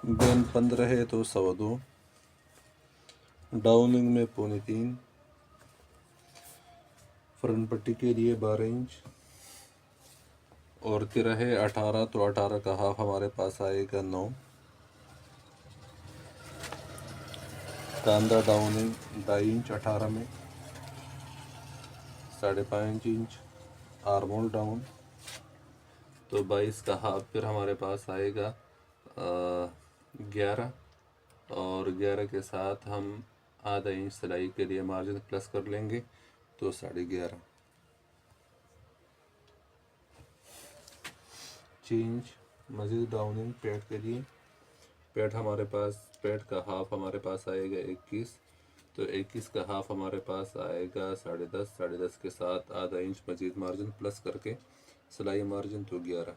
Ben 15 है तो 2.25, Downing में 2.25, फ्रंट पट्टी के लिए 12 इंच और तिरहे 18, तो 18 का हाफ हमारे पास आएगा 9। कांदा डाउनिंग 2.5 इंच 18 में, 5.5 इंच आर्मोल डाउन, तो 22 का हाफ फिर हमारे पास आएगा 11, और 11 के साथ हम आधा इंच सिलाई के लिए मार्जिन प्लस कर लेंगे, तो 11.5। चेंज मज़ीद डाउनिंग पैड के लिए, पैड हमारे पास, पैड का हाफ हमारे पास आएगा 21, तो 21 का हाफ हमारे पास आएगा 10.5, 10.5 के साथ आधा इंच मज़ीद मार्जिन प्लस करके सिलाई मार्जिन, तो 11।